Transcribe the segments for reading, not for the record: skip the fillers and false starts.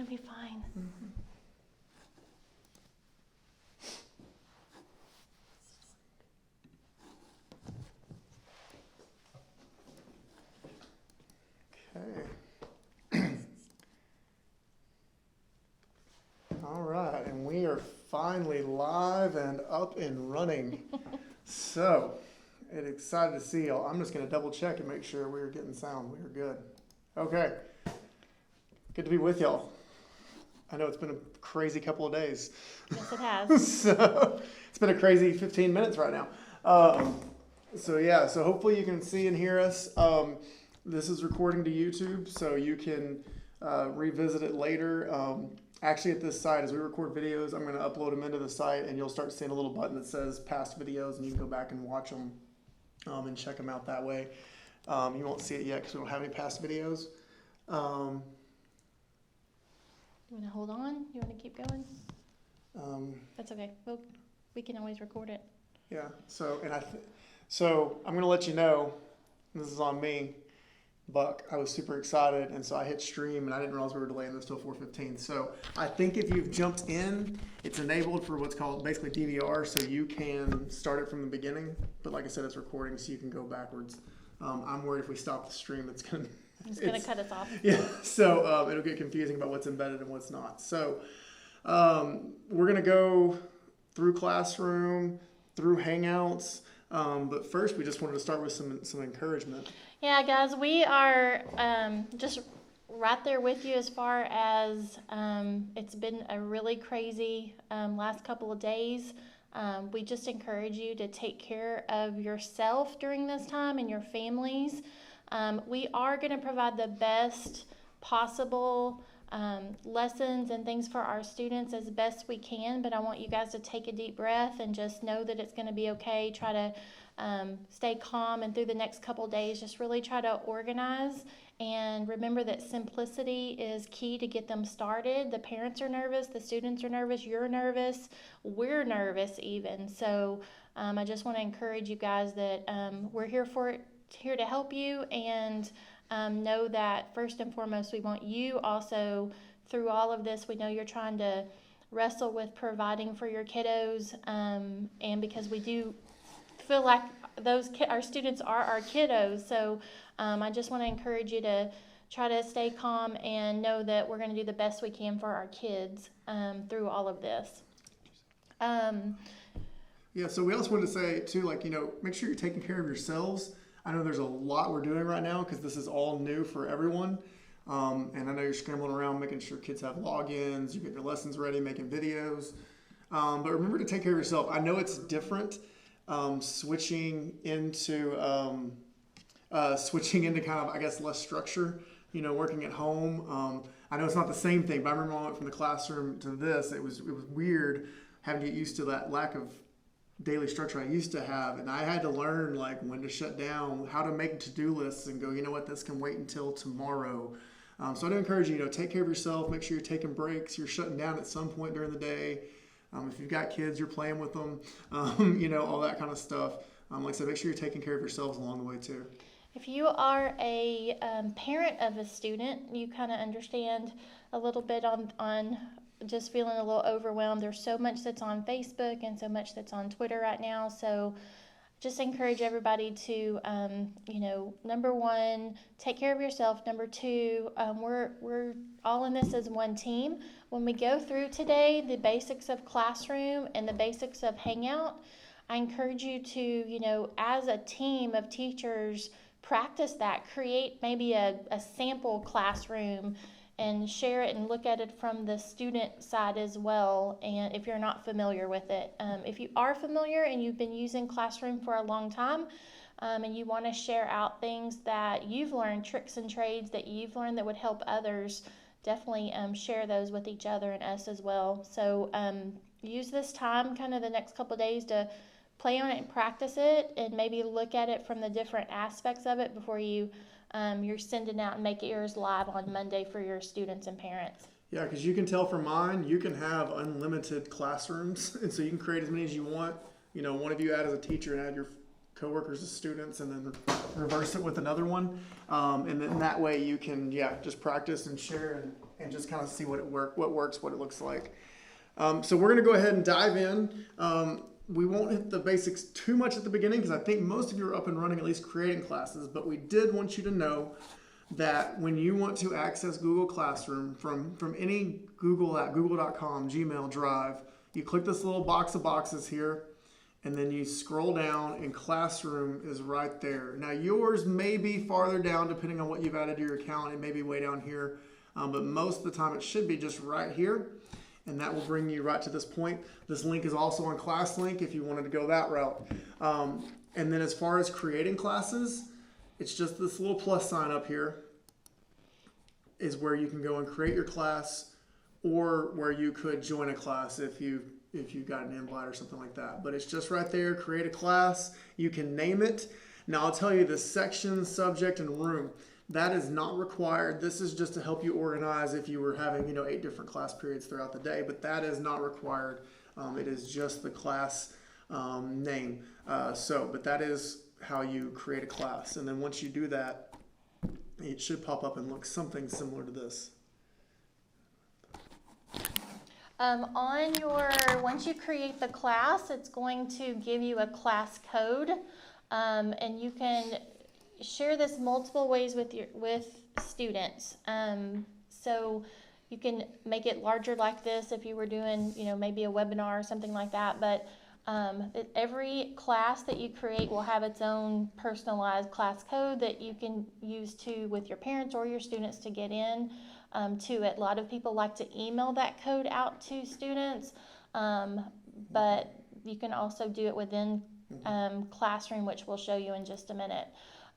to be fine. Mm-hmm. Okay. All right, and we are finally live and up and running. So, excited to see y'all. I'm just going to double check and make sure we're getting sound. We're good. Okay. Good to be with y'all. I know it's been a crazy couple of days. Yes, it has. So, it's been a crazy 15 minutes right now. So hopefully you can see and hear us. This is recording to YouTube, so you can revisit it later. Actually, at this site, as we record videos, I'm going to upload them into the site, and you'll start seeing a little button that says past videos, and you can go back and watch them and check them out that way. You won't see it yet because we don't have any past videos. You want to hold on? You want to keep going? That's okay. We can always record it. Yeah. So I'm going to let you know. This is on me, Buck. I was super excited, and so I hit stream, and I didn't realize we were delaying this till 4:15. So I think if you've jumped in, it's enabled for what's called basically DVR, so you can start it from the beginning. But like I said, it's recording, so you can go backwards. I'm worried if we stop the stream, it's going to cut us off. Yeah. So it'll get confusing about what's embedded and what's not. So we're going to go through Classroom, through Hangouts. But first, we just wanted to start with some encouragement. Yeah, guys, we are just right there with you as far as it's been a really crazy last couple of days. We just encourage you to take care of yourself during this time and your families. We are going to provide the best possible lessons and things for our students as best we can, but I want you guys to take a deep breath and just know that it's going to be okay. Try to stay calm, and through the next couple days, just really try to organize and remember that simplicity is key to get them started. The parents are nervous, the students are nervous, you're nervous, we're nervous even. So I just want to encourage you guys that we're here to help you, and know that first and foremost, we want you also through all of this. We know you're trying to wrestle with providing for your kiddos, and because we do feel like our students are our kiddos. So I just want to encourage you to try to stay calm and know that we're going to do the best we can for our kids through all of this. Yeah, so we also wanted to say too, make sure you're taking care of yourselves. I know there's a lot we're doing right now because this is all new for everyone. And I know you're scrambling around making sure kids have logins, you get their lessons ready, making videos. But remember to take care of yourself. I know it's different switching into kind of, I guess, less structure, working at home. I know it's not the same thing, but I remember when I went from the classroom to this, it was weird having to get used to that lack of daily structure I used to have, and I had to learn when to shut down, how to make to-do lists and go, you know what, this can wait until tomorrow. So I'd encourage you, take care of yourself, make sure you're taking breaks, you're shutting down at some point during the day. If you've got kids, you're playing with them, all that kind of stuff. Like I said, make sure you're taking care of yourselves along the way too. If you are a parent of a student, you kind of understand a little bit on just feeling a little overwhelmed. There's so much that's on Facebook and so much that's on Twitter right now. So just encourage everybody to, number one, take care of yourself. Number two, we're all in this as one team. When we go through today, the basics of Classroom and the basics of Hangout, I encourage you to, as a team of teachers, practice that. Create maybe a sample classroom and share it and look at it from the student side as well, and if you're not familiar with it. If you are familiar and you've been using Classroom for a long time, and you want to share out things that you've learned, tricks and trades that you've learned that would help others, definitely share those with each other and us as well. So use this time, kind of the next couple of days, to play on it and practice it, and maybe look at it from the different aspects of it before you're sending out and make yours live on Monday for your students and parents. Yeah, because you can tell from mine, you can have unlimited classrooms, and so you can create as many as you want. One of you add as a teacher and add your coworkers as students, and then reverse it with another one. And then that way you can, just practice and share and just kind of see what works, what it looks like. So we're going to go ahead and dive in. We won't hit the basics too much at the beginning because I think most of you are up and running, at least creating classes, but we did want you to know that when you want to access Google Classroom from any Google app, google.com, Gmail, Drive, you click this little box of boxes here, and then you scroll down, and Classroom is right there. Now, yours may be farther down depending on what you've added to your account. It may be way down here, but most of the time it should be just right here, and that will bring you right to this point. This link is also on ClassLink if you wanted to go that route. And then as far as creating classes, it's just this little plus sign up here is where you can go and create your class, or where you could join a class if you got an invite or something like that. But it's just right there, create a class. You can name it. Now I'll tell you the section, subject, and room. That is not required. This is just to help you organize if you were having 8 different class periods throughout the day, but that is not required. It is just the class name. But that is how you create a class. And then once you do that, it should pop up and look something similar to this. Once you create the class, it's going to give you a class code, and you can share this multiple ways with students. So you can make it larger like this if you were doing, maybe a webinar or something like that. But every class that you create will have its own personalized class code that you can use with your parents or your students to get in to it. A lot of people like to email that code out to students, but you can also do it within Classroom, which we'll show you in just a minute.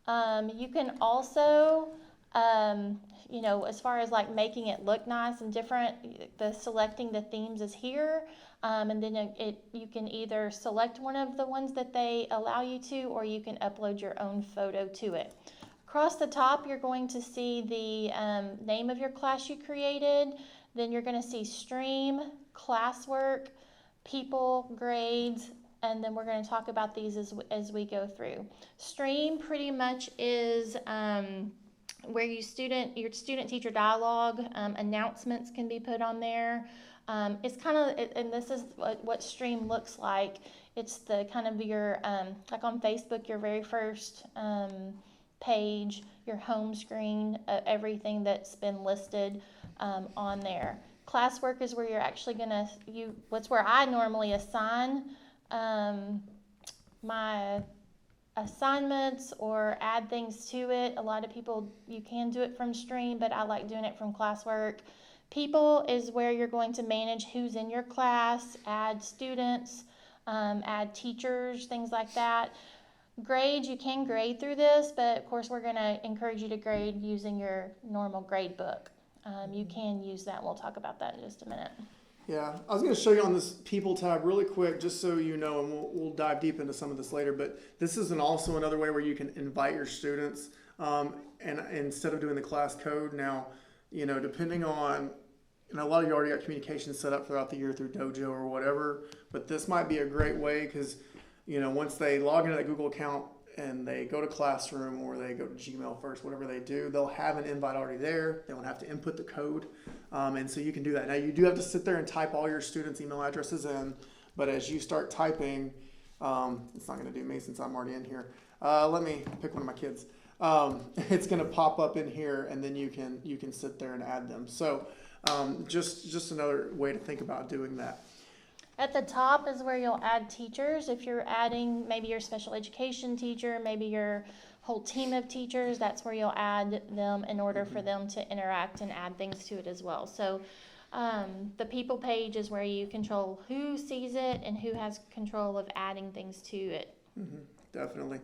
You can also, as far as like making it look nice and different, selecting the themes is here. And then you can either select one of the ones that they allow you to, or you can upload your own photo to it. Across the top, you're going to see the name of your class you created. Then you're going to see stream, classwork, people, grades, and then we're going to talk about these as we go through. Stream pretty much is where your student-teacher dialogue, announcements can be put on there. It's kind of, and this is what stream looks like. It's the kind of your, like on Facebook, your very first page, your home screen, everything that's been listed on there. Classwork is where you're actually what's where I normally assign my assignments or add things to it. A lot of people, you can do it from Stream, but I like doing it from Classwork. People is where you're going to manage who's in your class, add students, add teachers, things like that. Grades, you can grade through this, but of course we're going to encourage you to grade using your normal grade book. You can use that. We'll talk about that in just a minute. Yeah, I was going to show you on this People tab really quick, just so you know, and we'll dive deep into some of this later, but this is also another way where you can invite your students, and instead of doing the class code. Now, depending on, and a lot of you already got communication set up throughout the year through Dojo or whatever, but this might be a great way because, once they log into that Google account and they go to Classroom or they go to Gmail first, whatever they do, they'll have an invite already there. They won't have to input the code. And so you can do that. Now, you do have to sit there and type all your students' email addresses in, but as you start typing, it's not going to do me since I'm already in here. Let me pick one of my kids. It's going to pop up in here, and then you can sit there and add them. So just another way to think about doing that. At the top is where you'll add teachers. If you're adding maybe your special education teacher, maybe your whole team of teachers, that's where you'll add them in order for them to interact and add things to it as well. So the people page is where you control who sees it and who has control of adding things to it. Mm-hmm, definitely.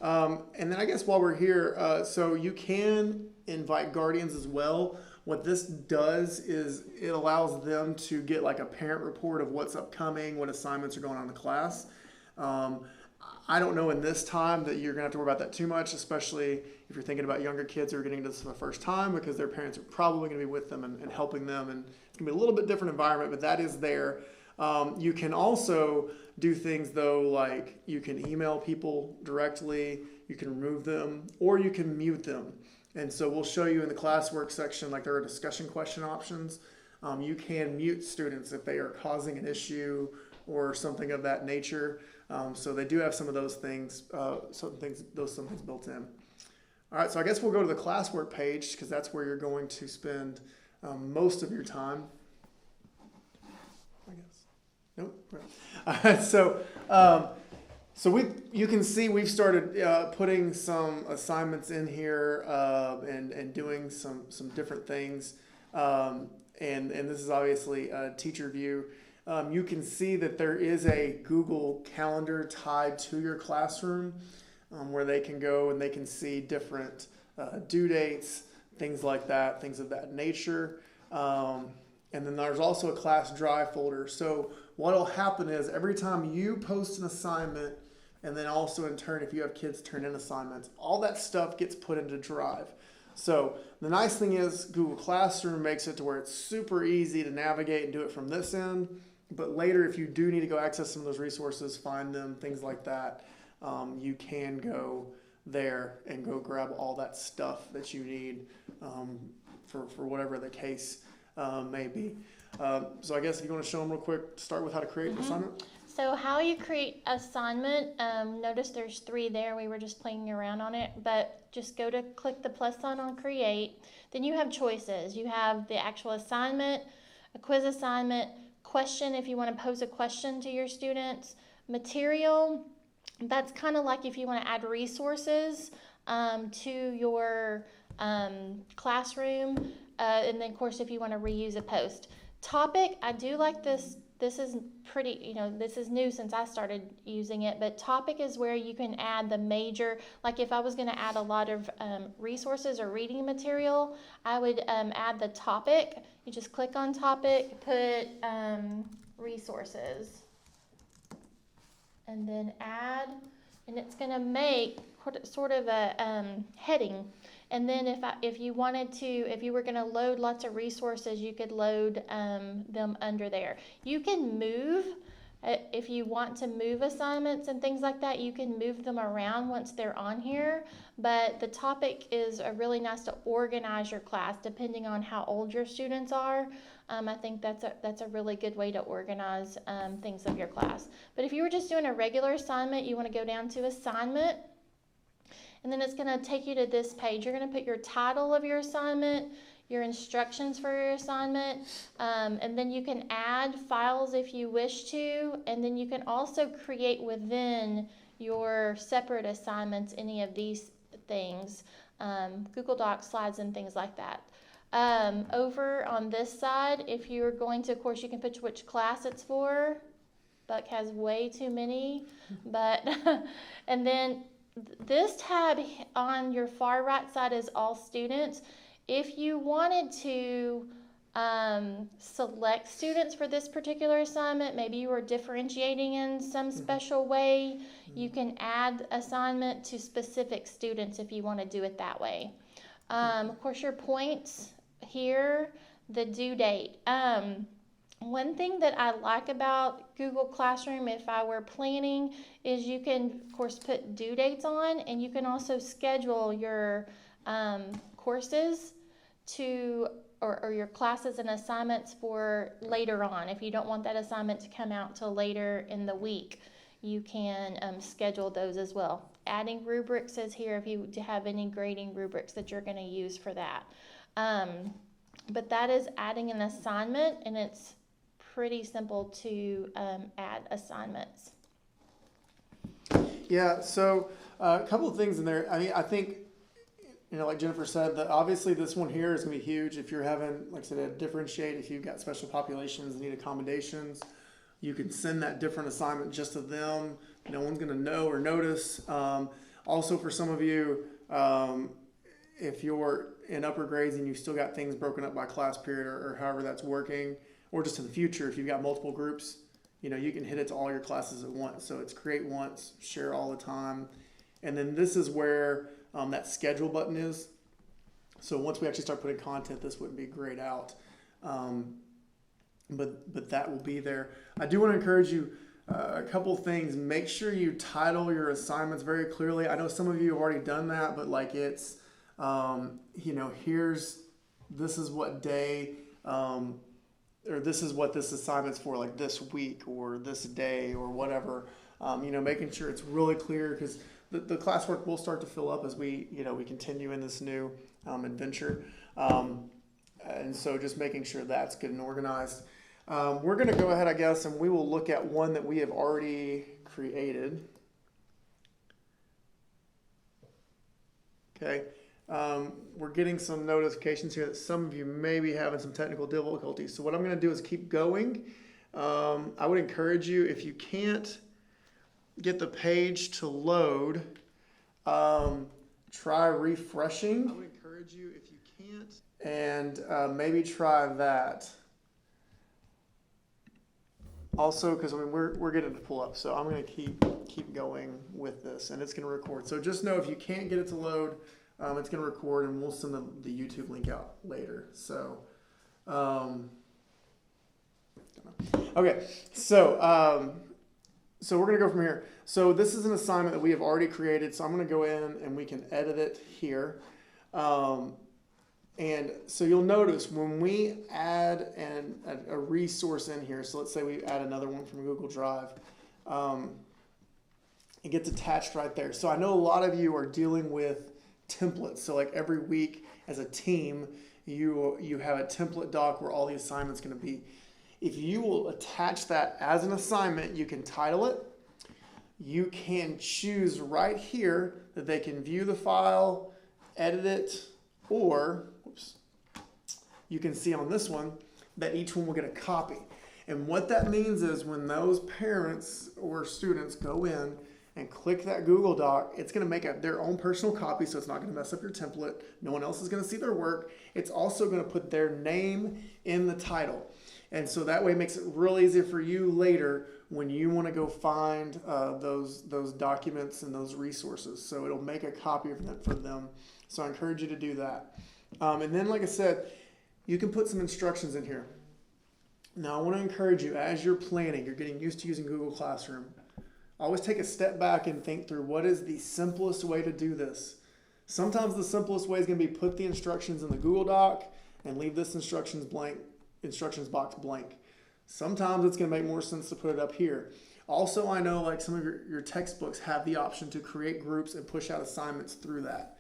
And then I guess while we're here, so you can invite guardians as well. What this does is it allows them to get like a parent report of what's upcoming, what assignments are going on in the class. I don't know in this time that you're going to have to worry about that too much, especially if you're thinking about younger kids who are getting into this for the first time, because their parents are probably going to be with them and helping them. And it's going to be a little bit different environment, but that is there. You can also do things, though, like you can email people directly, you can remove them, or you can mute them. And so we'll show you in the classwork section, like there are discussion question options. You can mute students if they are causing an issue or something of that nature. So they do have some of those things, some things built in. All right, so I guess we'll go to the classwork page because that's where you're going to spend most of your time. I guess. Nope. All right, so you can see we've started putting some assignments in here and doing some different things. And this is obviously a teacher view. You can see that there is a Google Calendar tied to your classroom where they can go and they can see different due dates, things like that, things of that nature. And then there's also a class drive folder. So what will happen is every time you post an assignment, and then also in turn, if you have kids turn in assignments, all that stuff gets put into Drive. So the nice thing is Google Classroom makes it to where it's super easy to navigate and do it from this end. But later, if you do need to go access some of those resources, find them, things like that, you can go there and go grab all that stuff that you need for whatever the case may be. So I guess if you want to show them real quick, start with how to create an assignment. So how you create assignment, notice there's 3 there. We were just playing around on it, but just go to click the plus sign on create. Then you have choices. You have the actual assignment, a quiz assignment, question if you want to pose a question to your students, material. That's kind of like if you want to add resources to your classroom, and then of course if you want to reuse a post. Topic, I do like this. This is pretty, this is new since I started using it, but topic is where you can add the major, like if I was going to add a lot of resources or reading material, I would add the topic. You just click on topic, put resources, and then add, and it's going to make sort of a heading. And then if you were going to load lots of resources, you could load them under there. You can move, if you want to move assignments and things like that, you can move them around once they're on here. But the topic is really nice to organize your class depending on how old your students are. I think that's a really good way to organize things of your class. But if you were just doing a regular assignment, you want to go down to assignment. And then it's going to take you to this page. You're going to put your title of your assignment, your instructions for your assignment, and then you can add files if you wish to. And then you can also create within your separate assignments any of these things, Google Docs, slides, and things like that. Over on this side, if you're going to, of course, you can put which class it's for. Buck has way too many, but and then this tab on your far right side is all students. If you wanted to select students for this particular assignment, maybe you were differentiating in some special way, you can add assignment to specific students if you want to do it that way. Of course, your points here, the due date. One thing that I like about Google Classroom, if I were planning, is you can, of course, put due dates on, and you can also schedule your courses or your classes and assignments for later on. If you don't want that assignment to come out till later in the week, you can schedule those as well. Adding rubrics is here if you have any grading rubrics that you're going to use for that. But that is adding an assignment, and it's pretty simple to add assignments. Yeah, so a couple of things in there. I mean, I think, like Jennifer said, that obviously this one here is going to be huge. If you're having, like I said, a differentiate, if you've got special populations that need accommodations, you can send that different assignment just to them. No one's going to know or notice. Also, for some of you, if you're in upper grades and you've still got things broken up by class period or however that's working, or just in the future, if you've got multiple groups, you can hit it to all your classes at once. So it's create once, share all the time. And then this is where that schedule button is. So once we actually start putting content, this wouldn't be grayed out. But that will be there. I do want to encourage you a couple things. Make sure you title your assignments very clearly. I know some of you have already done that, but like it's This is what day, or this is what this assignment's for, like this week or this day or whatever. Making sure it's really clear, because the classwork will start to fill up as we continue in this new adventure. And so just making sure that's good and organized. We're going to go ahead, I guess, and we will look at one that we have already created. Okay. We're getting some notifications here that some of you may be having some technical difficulties. So what I'm going to do is keep going. I would encourage you, if you can't get the page to load, try refreshing. I would encourage you, if you can't, and maybe try that. Also, because we're getting to pull up, so I'm going to keep going with this, and it's going to record. So just know, if you can't get it to load, it's going to record, and we'll send the YouTube link out later. So, okay, so we're going to go from here. So this is an assignment that we have already created, so I'm going to go in and we can edit it here. And so you'll notice when we add a resource in here, so let's say we add another one from Google Drive, it gets attached right there. So I know a lot of you are dealing with templates. So like every week as a team, you have a template doc where all the assignments going to be. If you will attach that as an assignment, you can title it. You can choose right here that they can view the file, edit it, or you can see on this one that each one will get a copy. And what that means is when those parents or students go in and click that Google Doc, it's going to make their own personal copy, so it's not going to mess up your template. No one else is going to see their work. It's also going to put their name in the title. And so that way it makes it real easy for you later when you want to go find those documents and those resources. So it'll make a copy of that for them. So I encourage you to do that. And then, like I said, you can put some instructions in here. Now, I want to encourage you, as you're planning, you're getting used to using Google Classroom, always take a step back and think through what is the simplest way to do this. Sometimes the simplest way is going to be put the instructions in the Google Doc and leave this instructions box blank. Sometimes it's going to make more sense to put it up here. Also, I know like some of your textbooks have the option to create groups and push out assignments through that.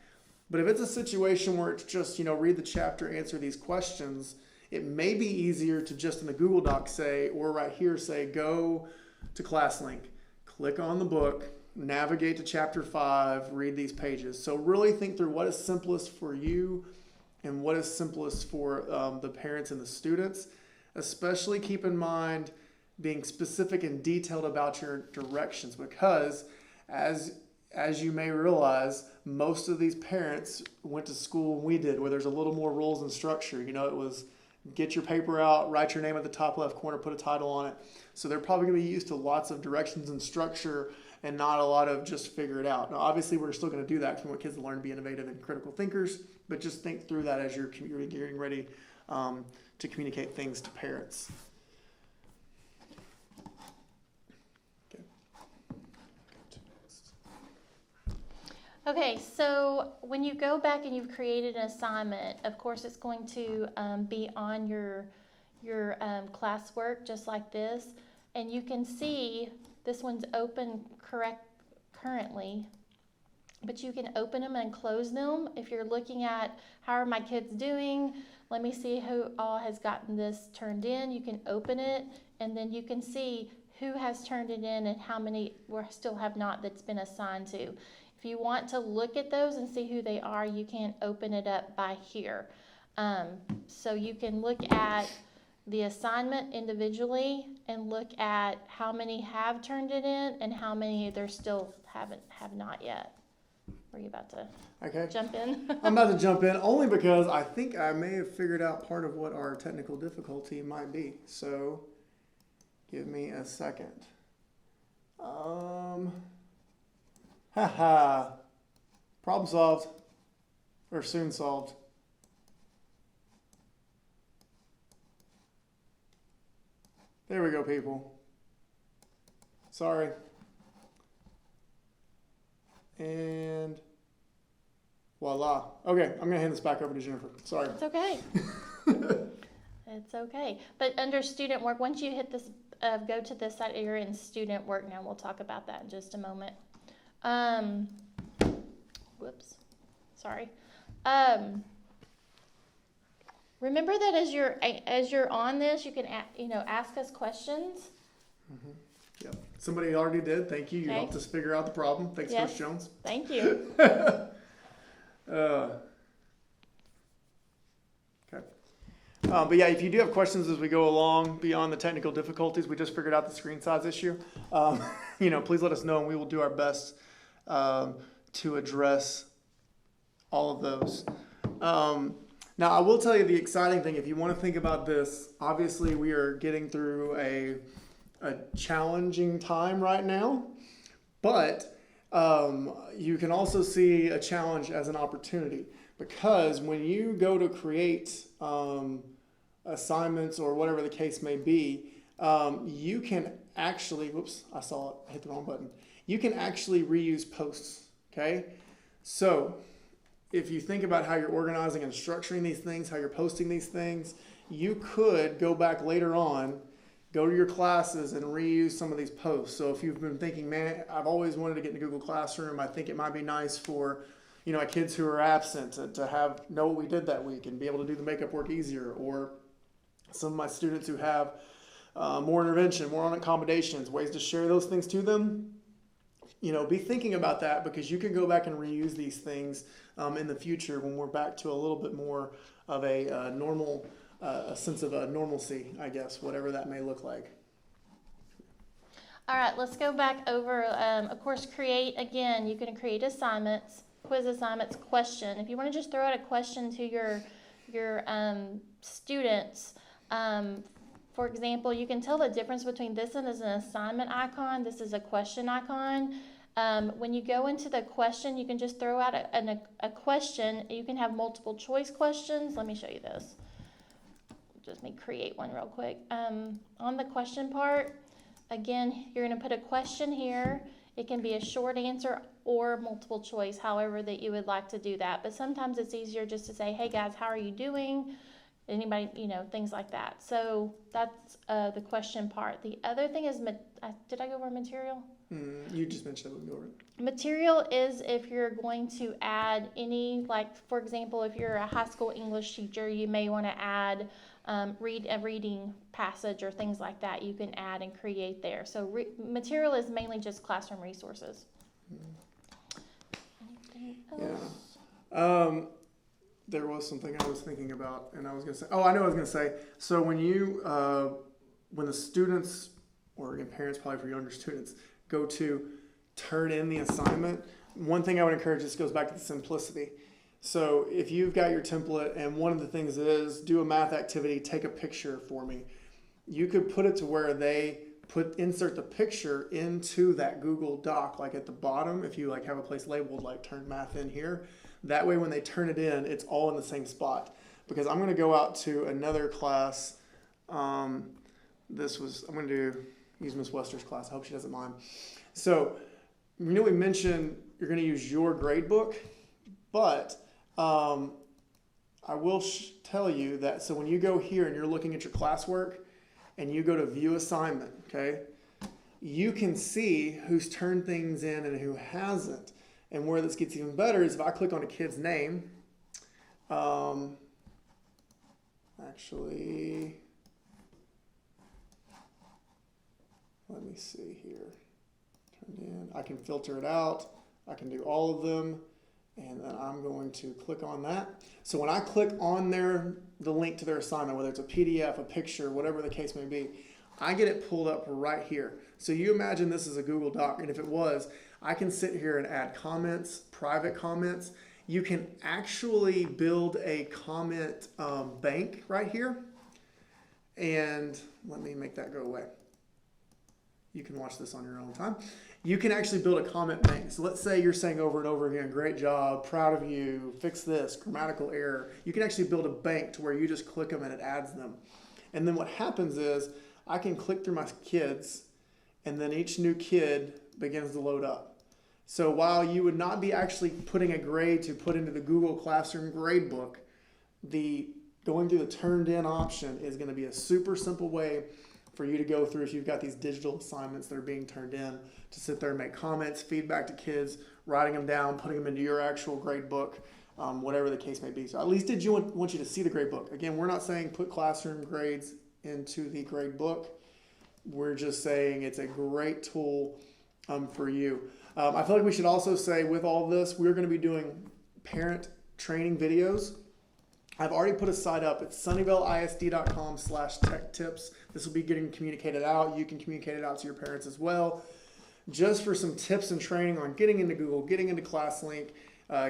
But if it's a situation where it's just, read the chapter, answer these questions, it may be easier to just in the Google Doc say, or right here say, go to ClassLink, click on the book, navigate to chapter 5, read these pages. So really think through what is simplest for you and what is simplest for the parents and the students. Especially keep in mind being specific and detailed about your directions, because as you may realize, most of these parents went to school when we did, where there's a little more rules and structure. It was get your paper out, write your name at the top left corner, put a title on it. So they're probably going to be used to lots of directions and structure and not a lot of just figure it out. Now, obviously, we're still going to do that because we want kids to learn to be innovative and critical thinkers, but just think through that as you're getting ready to communicate things to parents. Okay, so when you go back and you've created an assignment, of course it's going to be on your classwork just like this, and you can see this one's open currently, but you can open them and close them. If you're looking at how are my kids doing, let me see who all has gotten this turned in. You can open it, and then you can see who has turned it in and how many we still have not that's been assigned to. If you want to look at those and see who they are, you can open it up by here. So you can look at the assignment individually and look at how many have turned it in and how many there still have not yet. Are you about to jump in? I'm about to jump in only because I think I may have figured out part of what our technical difficulty might be. So give me a second. Problem solved, or soon solved. There we go, people. Sorry. And Voila. Okay, I'm gonna hand this back over to Jennifer. Sorry. It's okay. It's okay. But under student work, once you hit this, go to this side, you're in student work now. We'll talk about that in just a moment. Whoops. Sorry. Remember that as you're on this, you can ask us questions. Mm-hmm. Yep. Somebody already did. Thank you. You helped us figure out the problem. Thanks, Yes. Coach Jones. Thank you. Okay. But yeah, if you do have questions as we go along beyond the technical difficulties, we just figured out the screen size issue. Please let us know, and we will do our best to address all of those. Now, I will tell you the exciting thing. If you want to think about this, obviously we are getting through a challenging time right now, but you can also see a challenge as an opportunity, because when you go to create assignments or whatever the case may be, you can actually, whoops, I saw it, I hit the wrong button. You can actually reuse posts, okay? So if you think about how you're organizing and structuring these things, how you're posting these things, you could go back later on, go to your classes and reuse some of these posts. So if you've been thinking, man, I've always wanted to get into Google Classroom, I think it might be nice for my kids who are absent to know what we did that week and be able to do the makeup work easier, or some of my students who have more intervention, more on accommodations, ways to share those things to them. Be thinking about that, because you can go back and reuse these things in the future when we're back to a little bit more of a normal, a sense of a normalcy, I guess, whatever that may look like. All right, let's go back over, of course, again, you can create assignments, quiz assignments, question. If you want to just throw out a question to your students, for example, you can tell the difference between this one is an assignment icon, this is a question icon. When you go into the question, you can just throw out a question. You can have multiple choice questions. Let me show you this. Just me create one real quick. On the question part, again, you're going to put a question here. It can be a short answer or multiple choice, however that you would like to do that. But sometimes it's easier just to say, hey guys, how are you doing? Anybody, things like that. So that's the question part. The other thing is, did I go over material? You just mentioned it. We'll go over it. Material is if you're going to add any, like, for example, if you're a high school English teacher, you may want to add read a reading passage or things like that. You can add and create there. So material is mainly just classroom resources. Anything else? Yeah. There was something I was thinking about, and I was going to say, I know what I was going to say. So when the students, or again, parents probably for younger students, go to turn in the assignment, one thing I would encourage, this goes back to the simplicity. So if you've got your template and one of the things is do a math activity, take a picture for me, you could put it to where they insert the picture into that Google Doc, like at the bottom, if you have a place labeled like turn math in here. That way when they turn it in, it's all in the same spot. Because I'm going to go out to another class. I'm going to use Miss Wester's class. I hope she doesn't mind. So, we mentioned you're going to use your grade book, but I will tell you that, so when you go here and you're looking at your classwork and you go to view assignment, okay, you can see who's turned things in and who hasn't. And where this gets even better is if I click on a kid's name, actually, let me see here. Turned in. I can filter it out. I can do all of them. And then I'm going to click on that. So when I click on the link to their assignment, whether it's a PDF, a picture, whatever the case may be, I get it pulled up right here. So you imagine this is a Google Doc, and if it was, I can sit here and add comments, private comments. You can actually build a comment bank right here. And let me make that go away. You can watch this on your own time. You can actually build a comment bank. So let's say you're saying over and over again, great job, proud of you, fix this, grammatical error. You can actually build a bank to where you just click them and it adds them. And then what happens is I can click through my kids, and then each new kid begins to load up. So while you would not be actually putting a grade to put into the Google Classroom gradebook, the going through the turned in option is going to be a super simple way for you to go through if you've got these digital assignments that are being turned in, to sit there and make comments, feedback to kids, writing them down, putting them into your actual grade book, whatever the case may be. So at least did you want you to see the grade book. Again, we're not saying put classroom grades into the grade book. We're just saying it's a great tool for you. I feel like we should also say with all this, we're going to be doing parent training videos. I've already put a site up. It's sunnyvaleisd.com/tech tips. This will be getting communicated out. You can communicate it out to your parents as well. Just for some tips and training on getting into Google, getting into ClassLink,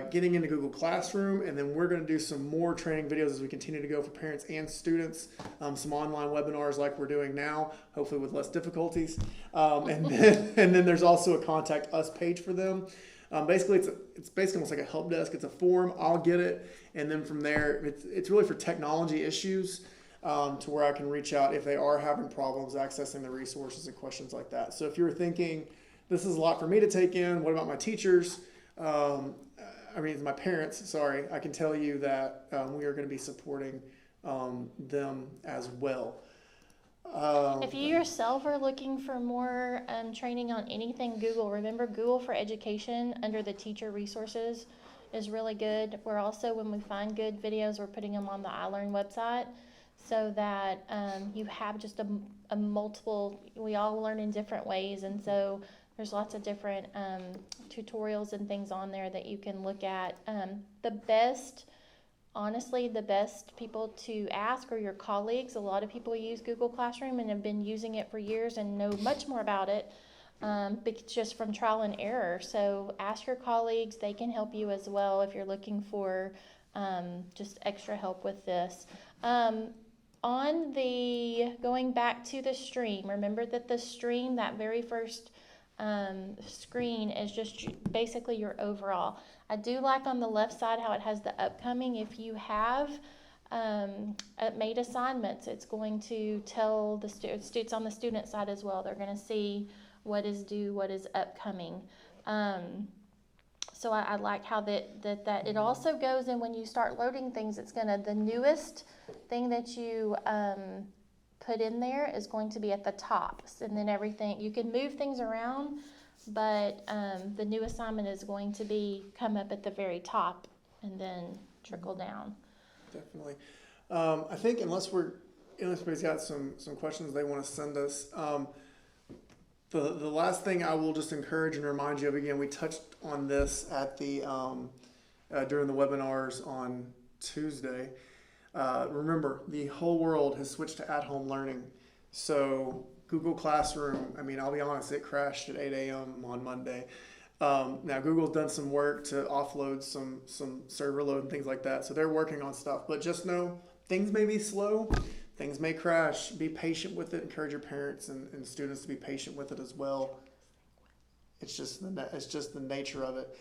getting into Google Classroom, and then we're going to do some more training videos as we continue to go for parents and students, some online webinars like we're doing now, hopefully with less difficulties. And then there's also a contact us page for them. Basically, it's basically almost like a help desk. It's a form. I'll get it, and then from there, it's really for technology issues, to where I can reach out if they are having problems accessing the resources and questions like that. So if you're thinking, this is a lot for me to take in, what about my teachers? My parents, sorry, I can tell you that we are going to be supporting them as well. If you yourself are looking for more training on anything Google, remember Google for Education under the teacher resources is really good. We're also, when we find good videos, we're putting them on the iLearn website so that you have just a multiple, we all learn in different ways, and so there's lots of different tutorials and things on there that you can look at. Honestly, the best people to ask are your colleagues. A lot of people use Google Classroom and have been using it for years and know much more about it, just from trial and error. So ask your colleagues. They can help you as well if you're looking for just extra help with this. Going back to the stream, remember that the stream, that very first screen, is just basically your overall. I do like on the left side how it has the upcoming. If you have made assignments, it's going to tell the students on the student side as well. They're going to see what is due, what is upcoming. So I like how that it also goes in when you start loading things. It's the newest thing that you put in there is going to be at the top, and then everything, you can move things around, but the new assignment is going to come up at the very top and then trickle down. Definitely. I think unless anybody's got some questions they want to send us, the last thing I will just encourage and remind you of, again, we touched on this at the during the webinars on Tuesday. Remember, the whole world has switched to at-home learning. So Google Classroom, I'll be honest, it crashed at 8 a.m. on Monday. Now, Google's done some work to offload some server load and things like that. So they're working on stuff. But just know, things may be slow. Things may crash. Be patient with it. Encourage your parents and students to be patient with it as well. It's just the nature of it.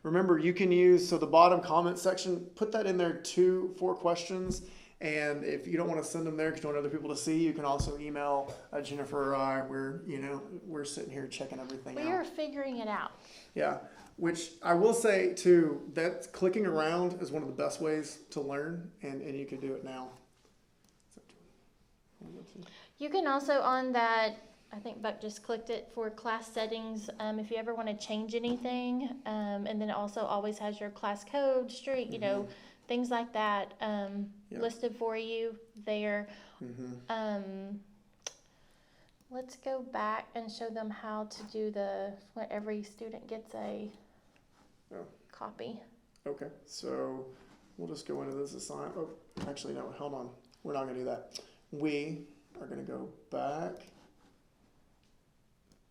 Remember, you can use, the bottom comment section, put that in there 4 questions. And if you don't want to send them there because you don't want other people to see, you can also email Jennifer or I. We're sitting here checking everything out. We are figuring it out. Yeah, which I will say too, that clicking around is one of the best ways to learn, and you can do it now. You can also, on that, I think Buck just clicked it, for class settings, if you ever want to change anything, and then it also always has your class code, street, things like that listed for you there. Let's go back and show them how to do when every student gets a copy. Okay, so we'll just go into this assignment. Oh, actually, no, hold on. We're not going to do that. We are going to go back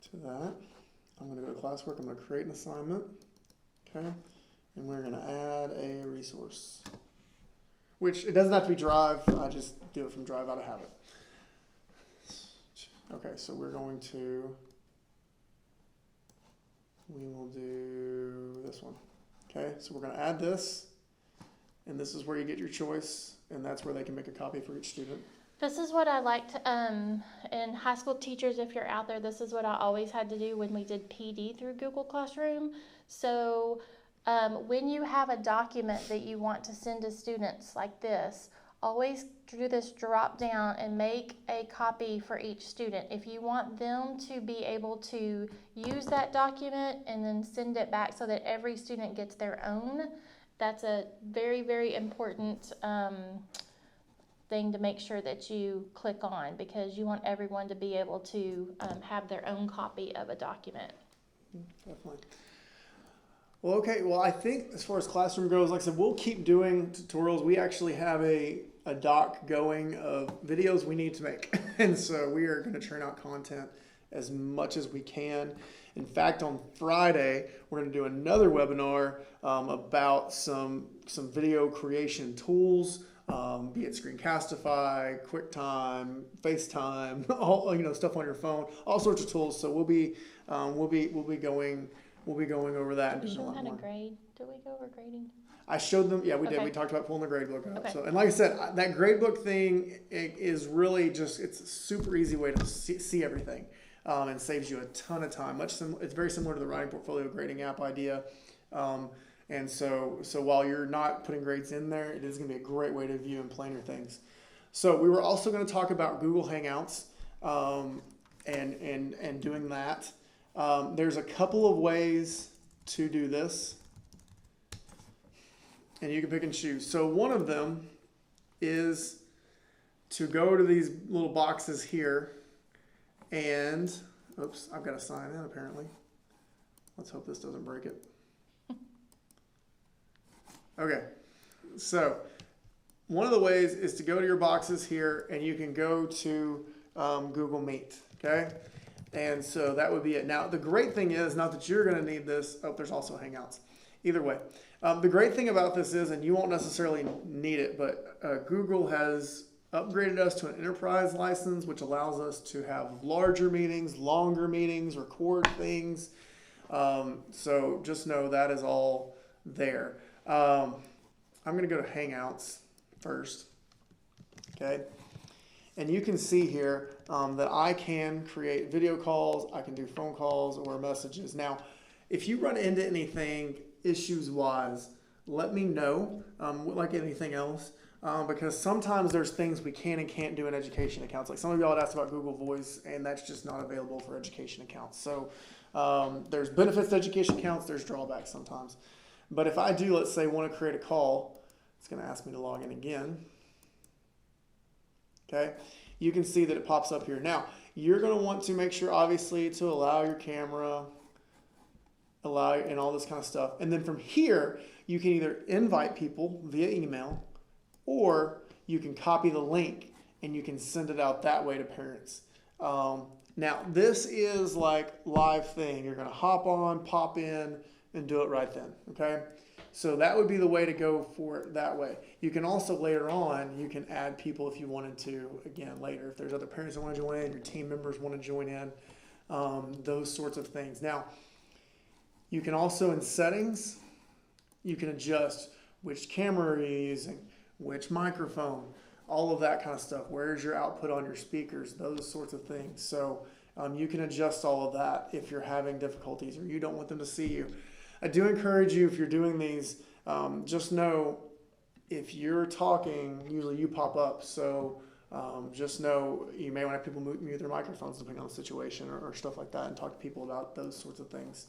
to that. I'm going to go to classwork. I'm going to create an assignment. Okay. And we're going to add a resource, which it doesn't have to be Drive. I just do it from Drive out of habit. Okay, so we will do this one. Okay, so we're going to add this, and this is where you get your choice, and that's where they can make a copy for each student. This is what I like to and high school teachers, if you're out there, this is what I always had to do when we did PD through Google Classroom. So when you have a document that you want to send to students like this, always do this drop down and make a copy for each student. If you want them to be able to use that document and then send it back so that every student gets their own, that's a very, very important thing to make sure that you click on, because you want everyone to be able to have their own copy of a document. Definitely. Well, okay. Well, I think as far as classroom goes, like I said, we'll keep doing tutorials. We actually have a doc going of videos we need to make. And so we are going to churn out content as much as we can. In fact, on Friday, we're going to do another webinar about some video creation tools, be it Screencastify, QuickTime, FaceTime, all stuff on your phone, all sorts of tools. So we'll be going over that and doing a lot more. Grade? Did we go over grading? I showed them. Yeah, we did. We talked about pulling the grade book up. Okay. So, and like I said, that grade book thing is really just, it's a super easy way to see everything, and saves you a ton of time. It's very similar to the writing portfolio grading app idea. And so while you're not putting grades in there, it is going to be a great way to view and plan your things. So we were also going to talk about Google Hangouts, and doing that. There's a couple of ways to do this, and you can pick and choose. So one of them is to go to these little boxes here, and oops, I've got to sign in apparently. Let's hope this doesn't break it. Okay, so one of the ways is to go to your boxes here, and you can go to Google Meet, okay? And so that would be it. Now, the great thing is, not that you're going to need this. Oh, there's also Hangouts. Either way. The great thing about this is, and you won't necessarily need it, but Google has upgraded us to an enterprise license, which allows us to have larger meetings, longer meetings, record things. So just know that is all there. I'm going to go to Hangouts first. Okay. And you can see here that I can create video calls, I can do phone calls or messages. Now, if you run into anything issues-wise, let me know, like anything else, because sometimes there's things we can and can't do in education accounts. Like some of y'all had asked about Google Voice, and that's just not available for education accounts. So there's benefits to education accounts, there's drawbacks sometimes. But if I do, let's say, want to create a call, it's going to ask me to log in again. Okay, you can see that it pops up here. Now, you're going to want to make sure, obviously, to allow your camera, and all this kind of stuff. And then from here, you can either invite people via email, or you can copy the link and you can send it out that way to parents. Now, this is like live thing. You're going to hop on, pop in, and do it right then. Okay. So that would be the way to go for it that way. You can also later on, you can add people if you wanted to, again, later. If there's other parents that want to join in, your team members want to join in, those sorts of things. Now, you can also, in settings, you can adjust which camera you're using, which microphone, all of that kind of stuff. Where's your output on your speakers, those sorts of things. So you can adjust all of that if you're having difficulties or you don't want them to see you. I do encourage you, if you're doing these, just know if you're talking, usually you pop up. So just know you may want to have people mute their microphones depending on the situation or stuff like that, and talk to people about those sorts of things.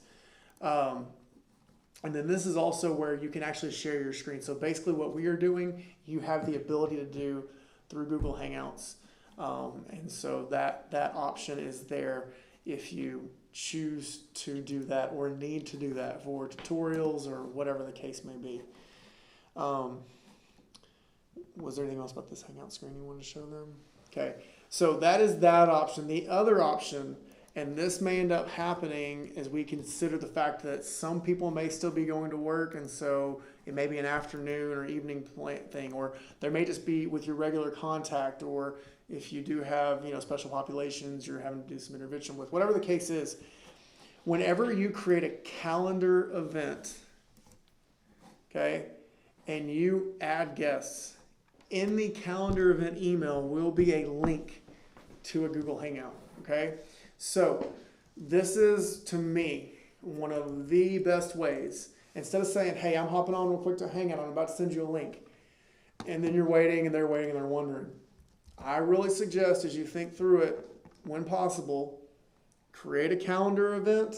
And then this is also where you can actually share your screen. So basically what we are doing, you have the ability to do through Google Hangouts. And so that option is there if you choose to do that or need to do that for tutorials or whatever the case may be. Was there anything else about this Hangout screen you wanted to show them? Okay, so that is that option. The other option, and this may end up happening as we consider the fact that some people may still be going to work, and so it may be an afternoon or evening thing, or there may just be with your regular contact, or if you do have special populations you're having to do some intervention with, whatever the case is, whenever you create a calendar event, okay, and you add guests, in the calendar event email will be a link to a Google Hangout. Okay, so this is, to me, one of the best ways. Instead of saying, hey, I'm hopping on real quick to Hangout, I'm about to send you a link, and then you're waiting and they're waiting and they're wondering, I really suggest, as you think through it, when possible, create a calendar event,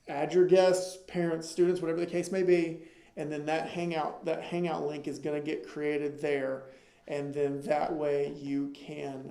add your guests, parents, students, whatever the case may be, and then that hangout link is going to get created there, and then that way you can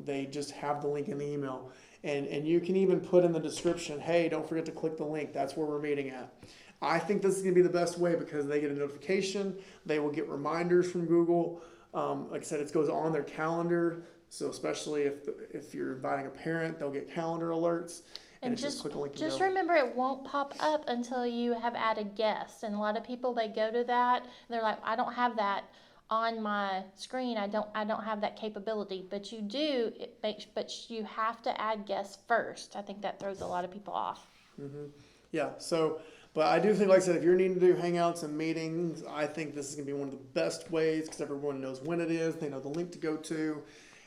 they just have the link in the email, and you can even put in the description, hey, don't forget to click the link, that's where we're meeting at. I think this is going to be the best way because they get a notification, they will get reminders from Google. Like I said, it goes on their calendar, so especially if you're inviting a parent, they'll get calendar alerts. And it's just click a link and just go. remember, it won't pop up until you have added guests. And a lot of people, they go to that and they're like, I don't have that on my screen. I don't have that capability. But you do. But you have to add guests first. I think that throws a lot of people off. Mm-hmm. Yeah. So, but I do think, like I said, if you're needing to do hangouts and meetings, I think this is going to be one of the best ways because everyone knows when it is. They know the link to go to.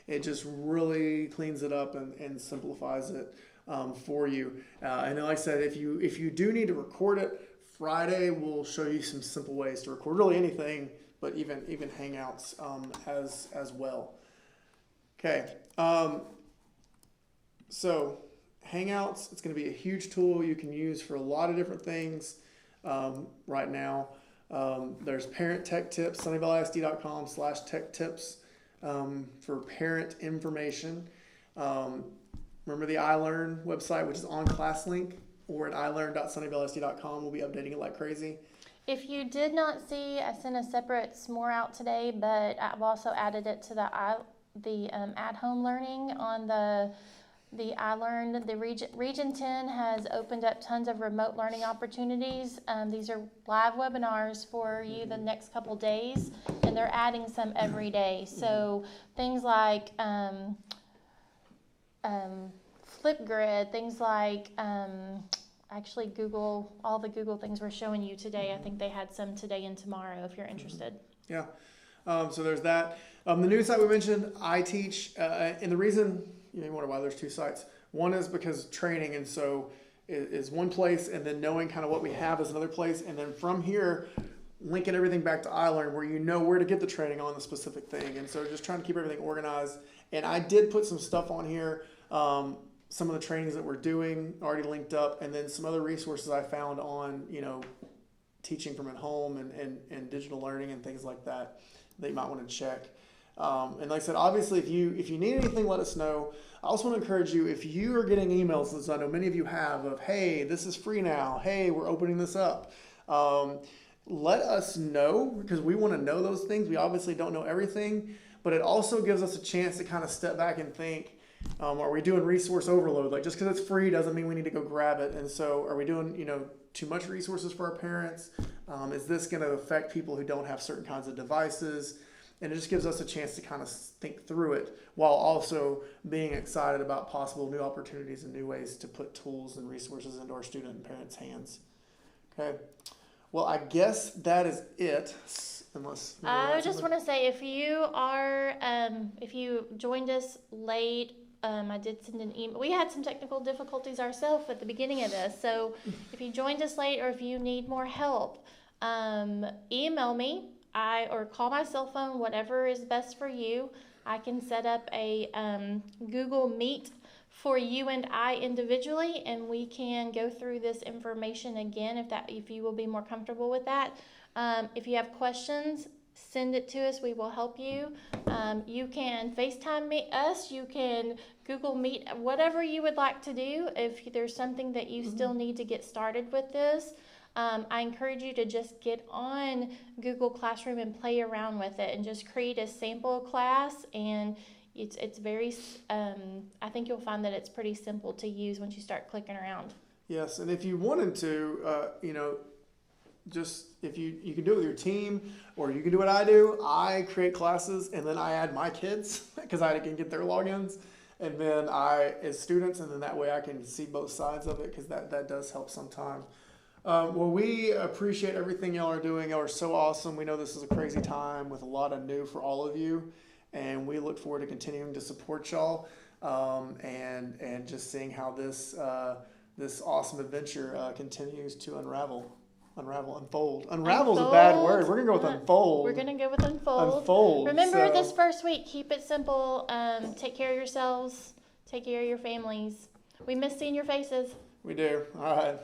It just really cleans it up and simplifies it. For you. And like I said, if you do need to record it, Friday we'll show you some simple ways to record really anything, but even Hangouts as well. Okay. So Hangouts, it's going to be a huge tool you can use for a lot of different things right now. There's parent tech tips, sunnyvalleyisd.com/tech tips for parent information. Remember the iLearn website, which is on ClassLink, or at ilearn.sunnyvalleyisd.com. We'll be updating it like crazy. If you did not see, I sent a separate s'more out today, but I've also added it to the at-home learning on the iLearn. The Region 10 has opened up tons of remote learning opportunities. These are live webinars for you the next couple days, and they're adding some every day. So things like Flipgrid, things like actually Google, all the Google things we're showing you today. I think they had some today and tomorrow if you're interested. Yeah. So there's that. The new site we mentioned, I Teach, and the reason you wonder why there's two sites. One is because training, and so is one place, and then knowing kind of what we have is another place, and then from here, linking everything back to iLearn where you know where to get the training on the specific thing. And so just trying to keep everything organized. And I did put some stuff on here. Some of the trainings that we're doing already linked up, and then some other resources I found on, teaching from at home and digital learning and things like that you might want to check. And like I said, obviously, if you need anything, let us know. I also want to encourage you, if you are getting emails, as I know many of you have, of, hey, this is free now. Hey, we're opening this up. Let us know, because we want to know those things. We obviously don't know everything, but it also gives us a chance to kind of step back and think, are we doing resource overload? Like, just because it's free doesn't mean we need to go grab it. And so are we doing, too much resources for our parents? Is this going to affect people who don't have certain kinds of devices? And it just gives us a chance to kind of think through it while also being excited about possible new opportunities and new ways to put tools and resources into our student and parents' hands. Okay. Well, I guess that is it. Unless I just want to say, if you joined us late, I did send an email. We had some technical difficulties ourselves at the beginning of this. So if you joined us late or if you need more help, email me or call my cell phone, whatever is best for you. I can set up a Google Meet for you and I individually, and we can go through this information again if you will be more comfortable with that. If you have questions, send it to us. We will help you. You can FaceTime us. You can Google Meet, whatever you would like to do. If there's something that you still need to get started with this, I encourage you to just get on Google Classroom and play around with it and just create a sample class. And it's very, I think you'll find that it's pretty simple to use once you start clicking around. Yes, and if you wanted to, just if you can do it with your team, or you can do what I do. I create classes and then I add my kids because I can get their logins, and then as students, and then that way I can see both sides of it, because that does help sometimes. Well, we appreciate everything y'all are doing. Y'all are so awesome. We know this is a crazy time with a lot of new for all of you, and we look forward to continuing to support y'all. and just seeing how this awesome adventure continues to unfold. Unravel's a bad word. We're gonna go with unfold. We're gonna go with unfold. Unfold. Remember, So, this first week, keep it simple. Take care of yourselves. Take care of your families. We miss seeing your faces. we do. All right.